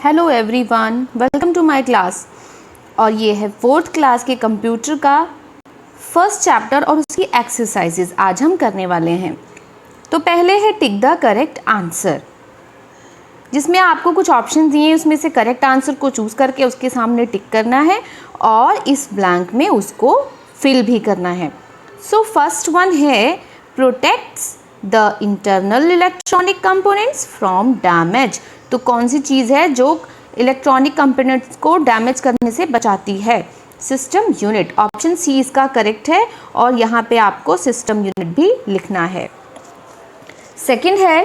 Hello everyone, welcome to my class. और ये है 4th क्लास के कंप्यूटर का फर्स्ट चैप्टर और उसकी एक्सरसाइजेज आज हम करने वाले हैं। तो पहले है टिक द करेक्ट आंसर, जिसमें आपको कुछ ऑप्शन दिए हैं, उसमें से करेक्ट आंसर को चूज़ करके उसके सामने टिक करना है और इस ब्लैंक में उसको फिल भी करना है। सो फर्स्ट वन है protects the internal electronic components from damage. तो कौन सी चीज़ है जो इलेक्ट्रॉनिक कंपोनेंट्स को डैमेज करने से बचाती है? System unit. ऑप्शन सी इसका करेक्ट है और यहाँ पे आपको सिस्टम यूनिट भी लिखना है। सेकंड है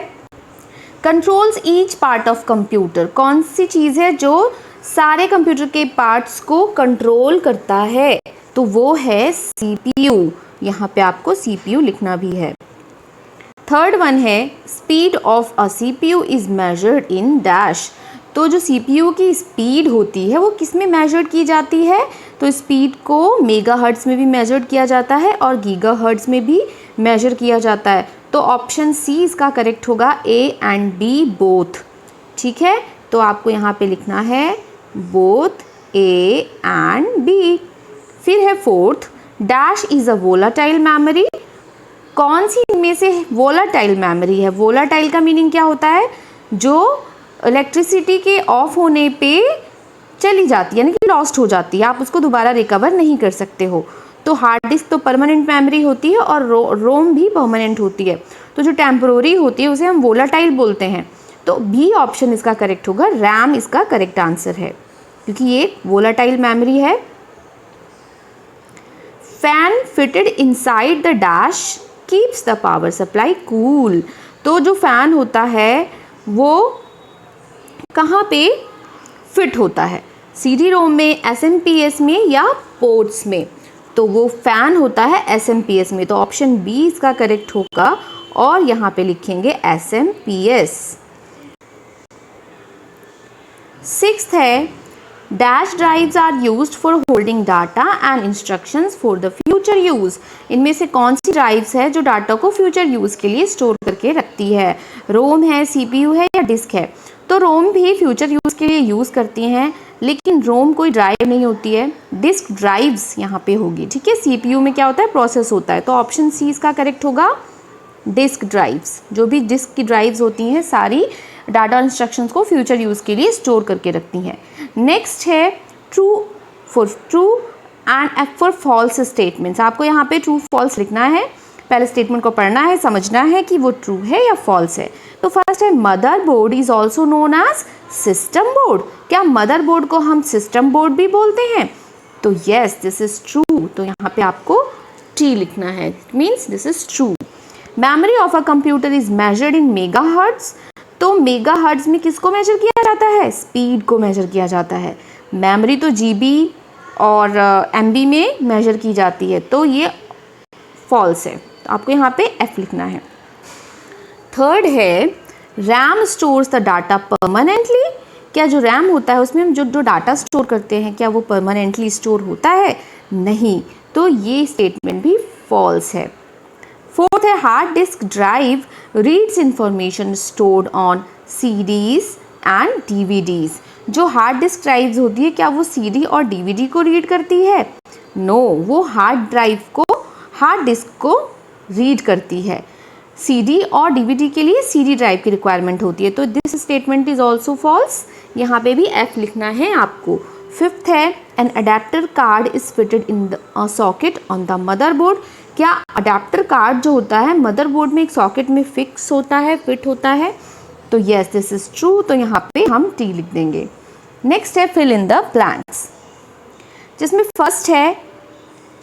controls each part of computer. कौन सी चीज़ है जो सारे कंप्यूटर के पार्ट्स को कंट्रोल करता है? तो वो है सीपीयू। यहाँ पे आपको सीपीयू लिखना भी है। थर्ड वन है speed of a CPU is measured in dash. तो जो सीपीयू की स्पीड होती है वो किस में मेजर्ड की जाती है? तो स्पीड को मेगाहर्ट्ज़ में भी मेजर्ड किया जाता है और गीगाहर्ट्ज़ में भी मेजर किया जाता है। तो ऑप्शन सी इसका करेक्ट होगा, ए एंड बी बोथ। ठीक है, तो आपको यहाँ पे लिखना है बोथ ए एंड बी। फिर है fourth, dash is a volatile memory. कौन सी इनमें से वोलाटाइल मेमोरी है? वोलाटाइल का मीनिंग क्या होता है? जो इलेक्ट्रिसिटी के ऑफ होने पे चली जाती है, यानी कि लॉस्ट हो जाती है, आप उसको दोबारा रिकवर नहीं कर सकते हो। तो हार्ड डिस्क तो परमानेंट मेमोरी होती है और रोम भी परमानेंट होती है। तो जो टेम्पोररी होती है उसे हम वोलाटाइल बोलते हैं। तो बी ऑप्शन इसका करेक्ट होगा, रैम इसका करेक्ट आंसर है, क्योंकि ये वोलाटाइल मेमोरी है। Fan fitted inside the dash keeps the power supply cool. तो जो फैन होता है वो कहाँ पे फिट होता है? सीडी रोम में, एसएमपीएस में या पोर्ट्स में? तो वो फैन होता है एसएमपीएस में। तो ऑप्शन बी इसका करेक्ट होगा और यहाँ पे लिखेंगे एसएमपीएस। सिक्स्थ है dash drives are used for holding data and instructions for the future use. इनमें से कौन सी ड्राइव्स है जो डाटा को फ्यूचर यूज़ के लिए स्टोर करके रखती है? रोम है, सीपीयू है या डिस्क है? तो रोम भी फ्यूचर यूज़ के लिए यूज़ करती हैं, लेकिन रोम कोई ड्राइव नहीं होती है, डिस्क ड्राइव्स यहाँ पे होगी। ठीक है, सीपीयू में क्या होता है? प्रोसेस होता है। तो ऑप्शन सी इसका करेक्ट होगा, डिस्क ड्राइव्स। जो भी डिस्क की ड्राइव्स होती हैं सारी डाटा इंस्ट्रक्शंस को फ्यूचर यूज़ के लिए स्टोर करके रखती हैं। नेक्स्ट है true for true and F for false statements. आपको यहाँ पे ट्रू फॉल्स लिखना है, पहले स्टेटमेंट को पढ़ना है, समझना है कि वो ट्रू है या फॉल्स है। तो फर्स्ट है mother board is also known as system board. क्या मदर बोर्ड को हम सिस्टम बोर्ड भी बोलते हैं? तो येस, दिस इज ट्रू। तो यहाँ पे आपको टी लिखना है, it means this is true. Memory of a computer is measured in megahertz. तो मेगाहर्ट्ज़ में किसको मेजर किया जाता है? स्पीड को मेजर किया जाता है। मेमोरी तो जीबी और एमबी में मेजर की जाती है, तो ये फॉल्स है। तो आपको यहाँ पे एफ लिखना है। थर्ड है RAM stores the data permanently. क्या जो रैम होता है उसमें हम जो डाटा स्टोर करते हैं क्या वो परमानेंटली स्टोर होता है? नहीं। तो ये स्टेटमेंट भी फॉल्स है। फोर्थ है hard disk drive reads information stored on CDs and DVDs. जो हार्ड डिस्क ड्राइव्स होती है क्या वो सीडी और डीवीडी को रीड करती है? नो, वो हार्ड डिस्क को रीड करती है। सीडी और डीवीडी के लिए सीडी ड्राइव की रिक्वायरमेंट होती है। तो this statement is also false. यहाँ पे भी एफ लिखना है आपको। फिफ्थ है an adapter card is fitted in the socket on the motherboard. क्या अडेप्टर कार्ड जो होता है मदरबोर्ड में एक सॉकेट में फिक्स होता है, फिट होता है? तो येस, दिस इज ट्रू। तो यहाँ पे हम टी लिख देंगे। नेक्स्ट है फिल इन द ब्लैंक्स, जिसमें फर्स्ट है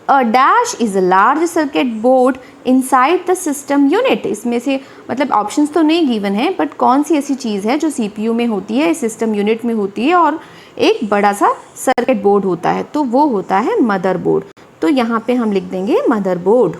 a dash is a large circuit board inside the system unit. इसमें से मतलब ऑप्शंस तो नहीं गिवन है, बट कौन सी ऐसी चीज़ है जो सीपीयू में होती है, सिस्टम यूनिट में होती है और एक बड़ा सा सर्किट बोर्ड होता है? तो वो होता है मदरबोर्ड। तो यहाँ पे हम लिख देंगे मदरबोर्ड।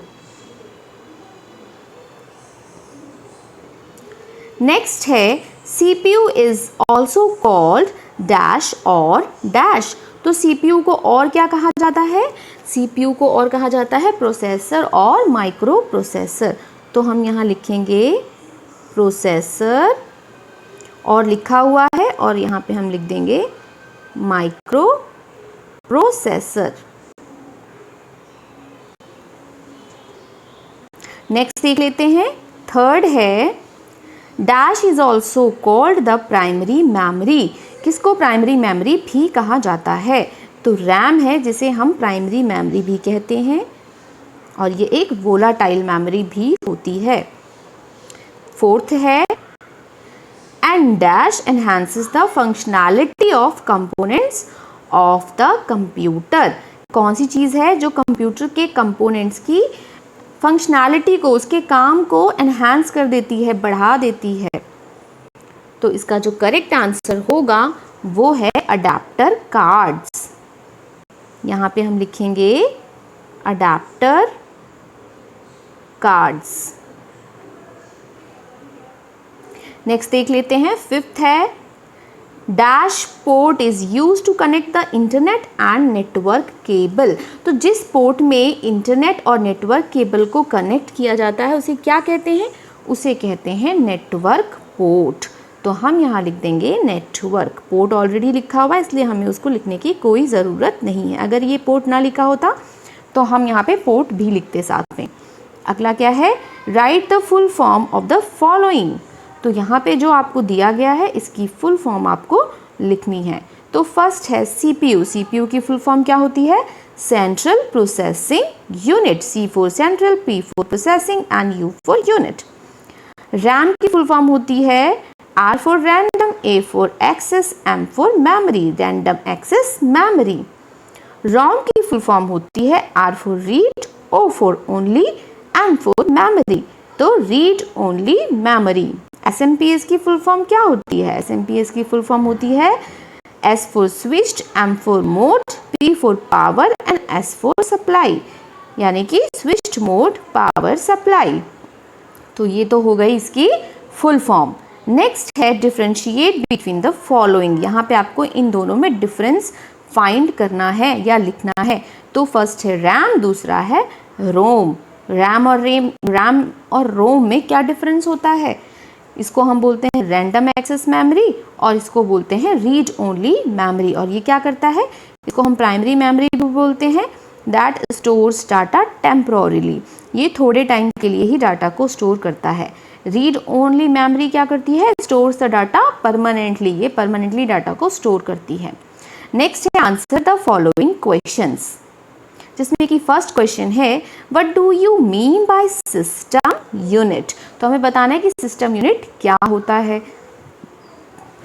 नेक्स्ट है CPU is also called dash और डैश। तो सीपीयू को और क्या कहा जाता है? सीपीयू को और कहा जाता है प्रोसेसर और माइक्रो प्रोसेसर। तो हम यहाँ लिखेंगे प्रोसेसर और लिखा हुआ है और यहाँ पे हम लिख देंगे माइक्रो प्रोसेसर। नेक्स्ट देख लेते हैं, थर्ड है dash is also called the primary memory. किसको प्राइमरी मेमोरी भी कहा जाता है? तो रैम है जिसे हम प्राइमरी मेमोरी भी कहते हैं, और ये एक वोलाटाइल मेमोरी भी होती है। फोर्थ है and dash enhances the functionality of components of the computer. कौन सी चीज़ है जो कंप्यूटर के कंपोनेंट्स की फंक्शनैलिटी को, उसके काम को एनहांस कर देती है, बढ़ा देती है? तो इसका जो करेक्ट आंसर होगा वो है अडेप्टर कार्ड्स। यहाँ पे हम लिखेंगे अडेप्टर कार्ड्स। नेक्स्ट देख लेते हैं, फिफ्थ है dash port is use to connect the internet and network cable. तो जिस पोर्ट में इंटरनेट और नेटवर्क केबल को कनेक्ट किया जाता है उसे क्या कहते हैं? उसे कहते हैं नेटवर्क पोर्ट। तो हम यहाँ लिख देंगे नेटवर्क। पोर्ट ऑलरेडी लिखा हुआ है इसलिए हमें उसको लिखने की कोई ज़रूरत नहीं है। अगर ये पोर्ट ना लिखा होता तो हम यहाँ पे पोर्ट भी लिखते साथ में। अगला क्या है, right the full form of the following. तो यहाँ पे जो आपको दिया गया है इसकी फुल फॉर्म आपको लिखनी है। तो फर्स्ट है सीपीयू। सीपीयू की फुल फॉर्म क्या होती है? Central processing unit. C for central, P for processing and U for unit. RAM की फुल फॉर्म होती है R for random, A for access, M for memory, random access memory. ROM की full form होती है R for read, O for only, M for memory, तो read only memory. SMPS की full form क्या होती है? SMPS की full form होती है S for switched, M for mode, P for power and S for supply, यानी कि स्विच्ड मोड पावर सप्लाई। तो ये तो हो गई इसकी फुल फॉर्म। नेक्स्ट है डिफरेंशिएट बिटवीन द फॉलोइंग। यहाँ पे आपको इन दोनों में डिफरेंस फाइंड करना है या लिखना है। तो फर्स्ट है रैम, दूसरा है रोम। रैम और रोम में क्या डिफरेंस होता है? इसको हम बोलते हैं रैंडम एक्सेस मेमोरी और इसको बोलते हैं रीड ओनली मेमोरी। और ये क्या करता है? इसको हम प्राइमरी मेमोरी भी बोलते हैं, दैट स्टोर्स डाटा टेम्पोररीली। ये थोड़े टाइम के लिए ही डाटा को स्टोर करता है। रीड ओनली मेमोरी क्या करती है? Stores the data permanently. ये परमानेंटली डाटा को स्टोर करती है। नेक्स्ट है आंसर द फॉलोइंग क्वेश्चंस, जिसमें कि फर्स्ट क्वेश्चन है what do you mean by system unit. तो हमें बताना है कि सिस्टम यूनिट क्या होता है।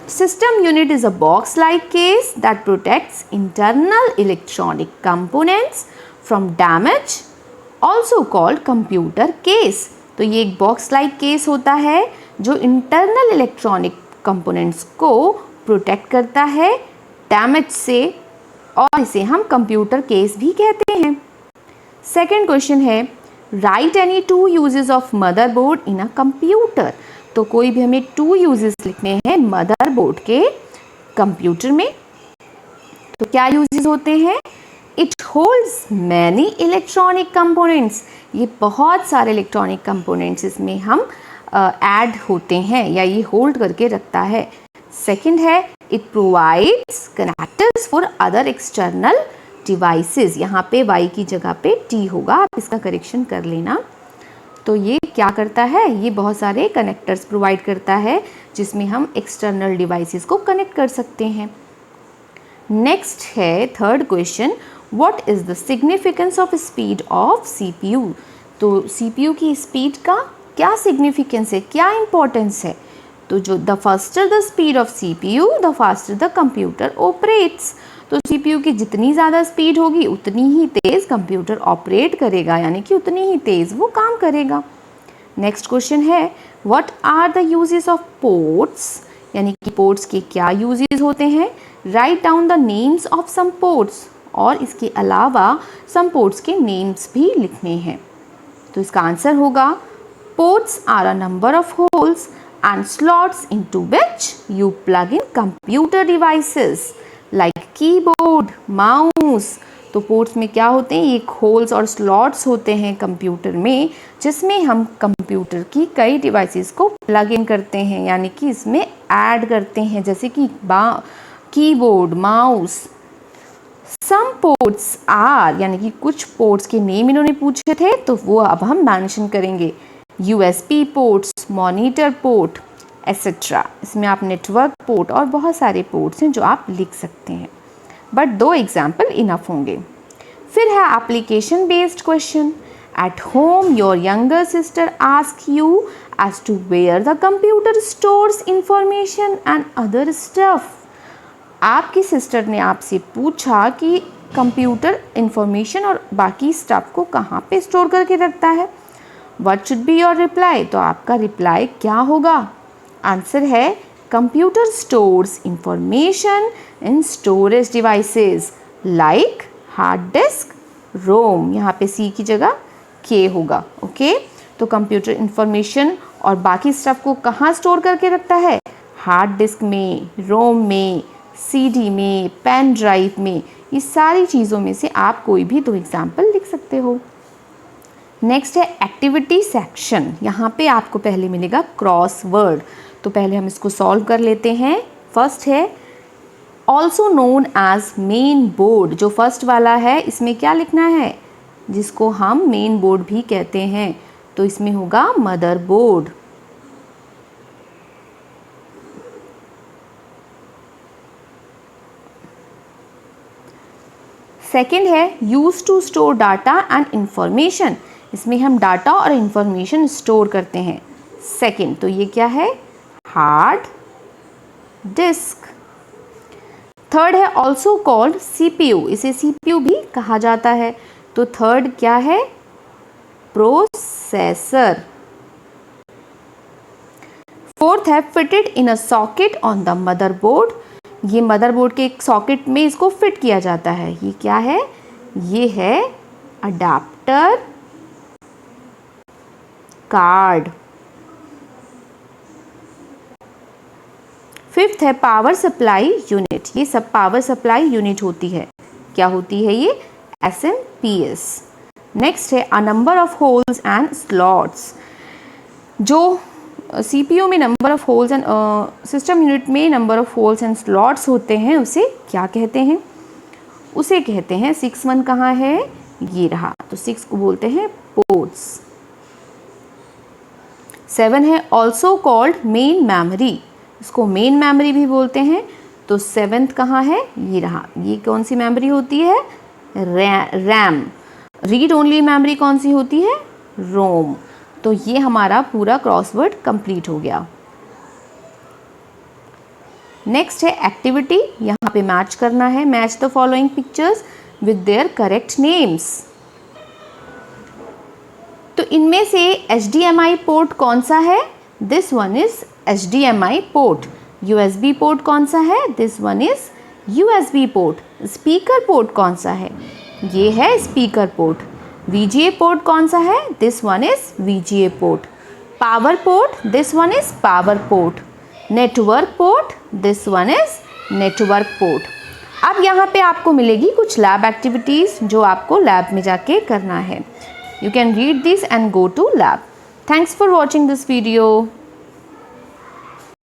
System unit is a box like case that protects internal electronic components from damage, also called computer case. तो ये एक बॉक्स लाइक केस होता है जो इंटरनल इलेक्ट्रॉनिक कंपोनेंट्स को प्रोटेक्ट करता है डैमेज से, और इसे हम कंप्यूटर केस भी कहते हैं। सेकेंड क्वेश्चन है right any two uses of motherboard in a computer. तो कोई भी हमें टू यूजेस लिखने हैं मदरबोर्ड के कंप्यूटर में। तो क्या यूजेस होते हैं? It holds many electronic components. ये बहुत सारे इलेक्ट्रॉनिक कंपोनेंट्स इसमें हम ऐड होते हैं या ये होल्ड करके रखता है। सेकेंड है it provides connectors for other external devices. यहाँ पे y की जगह पे t होगा, आप इसका करेक्शन कर लेना। तो ये क्या करता है? ये बहुत सारे कनेक्टर्स प्रोवाइड करता है जिसमें हम एक्सटर्नल डिवाइसेस को कनेक्ट कर सकते हैं। नेक्स्ट है third question what is the significance of speed of CPU। तो CPU की स्पीड का क्या सिग्निफिकेंस है, क्या इंपॉर्टेंस है? तो जो the faster the speed of CPU the faster the computer operates. तो CPU की जितनी ज़्यादा स्पीड होगी उतनी ही तेज़ कंप्यूटर ऑपरेट करेगा, यानी कि उतनी ही तेज़ वो काम करेगा। नेक्स्ट क्वेश्चन है what are the uses of ports, यानी कि पोर्ट्स के क्या यूजेस होते हैं? Write down the names of some ports, और इसके अलावा सम पोर्ट्स के नेम्स भी लिखने हैं। तो इसका आंसर होगा ports are a number of holes and slots into which you plug in computer devices like keyboard, mouse, तो पोर्ट्स में क्या होते हैं, ये होल्स और स्लॉट्स होते हैं कंप्यूटर में, जिसमें हम कंप्यूटर की कई डिवाइसेस को प्लग इन करते हैं, यानी कि इसमें ऐड करते हैं, जैसे कि keyboard, mouse. Some ports are, यानी कि कुछ पोर्ट्स के नेम इन्होंने पूछे थे तो वो अब हम मेंशन करेंगे। USB ports, monitor port etcetera. इसमें आप नेटवर्क पोर्ट और बहुत सारे पोर्ट्स हैं जो आप लिख सकते हैं, बट 2 एग्जाम्पल इनफ होंगे। फिर है application based question. At home your younger sister ask you as to where the computer stores information and other stuff. आपकी सिस्टर ने आपसे पूछा कि कंप्यूटर इंफॉर्मेशन और बाकी स्टफ को कहाँ पे स्टोर करके रखता है। What should be your reply, तो आपका रिप्लाई क्या होगा। आंसर है computer stores information in storage devices like hard disk, ROM. यहाँ पे सी की जगह के होगा। ओके, तो कंप्यूटर इंफॉर्मेशन और बाकी स्टफ को कहाँ स्टोर करके रखता है, हार्ड डिस्क में, रोम में, CD में, पेन ड्राइव में। ये सारी चीज़ों में से आप कोई भी 2 एग्जाम्पल लिख सकते हो। नेक्स्ट है एक्टिविटी सेक्शन। यहाँ पे आपको पहले मिलेगा क्रॉसवर्ड, तो पहले हम इसको सॉल्व कर लेते हैं। फर्स्ट है also known as main board. जो फर्स्ट वाला है इसमें क्या लिखना है, जिसको हम मेन बोर्ड भी कहते हैं, तो इसमें होगा मदर बोर्ड। सेकेंड है use to store data and information. इसमें हम डाटा और इंफॉर्मेशन स्टोर करते हैं। सेकेंड, तो ये क्या है, हार्ड डिस्क। थर्ड है ऑल्सो कॉल्ड CPU। इसे CPU भी कहा जाता है। तो थर्ड क्या है, प्रोसेसर। फोर्थ है fitted in a socket on the motherboard. ये मदरबोर्ड के एक सॉकेट में इसको फिट किया जाता है। ये क्या है, ये है अडेप्टर कार्ड। फिफ्थ है पावर सप्लाई यूनिट। ये सब पावर सप्लाई यूनिट होती है। क्या होती है ये, SMPS। नेक्स्ट है a number of holes and slots. जो CPU में number of holes and system unit में number of holes and slots होते हैं, उसे क्या कहते हैं, उसे कहते हैं 6 कहाँ है, ये रहा, तो 6 को बोलते हैं पोर्ट्स। 7 है ऑल्सो कॉल्ड मेन मेमोरी। इसको मेन मेमोरी भी बोलते हैं। तो 7th कहाँ है, ये रहा। ये कौन सी मेमोरी होती है, रैम। रीड ओनली मेमोरी कौन सी होती है, रोम। तो ये हमारा पूरा क्रॉसवर्ड कंप्लीट हो गया। नेक्स्ट है एक्टिविटी। यहाँ पे मैच करना है। Match the following pictures with their correct names. तो इनमें से HDMI पोर्ट कौन सा है, this one is HDMI port. USB port कौन सा है, this one is USB port. Speaker port कौन सा है, ये है स्पीकर पोर्ट। VGA पोर्ट कौन सा है, this one is VGA port. Power port, this one is power port. Network port, this one is network port. अब यहाँ पे आपको मिलेगी कुछ लैब एक्टिविटीज़ जो आपको लैब में जाके करना है। You can read this and go to lab. Thanks for watching this video.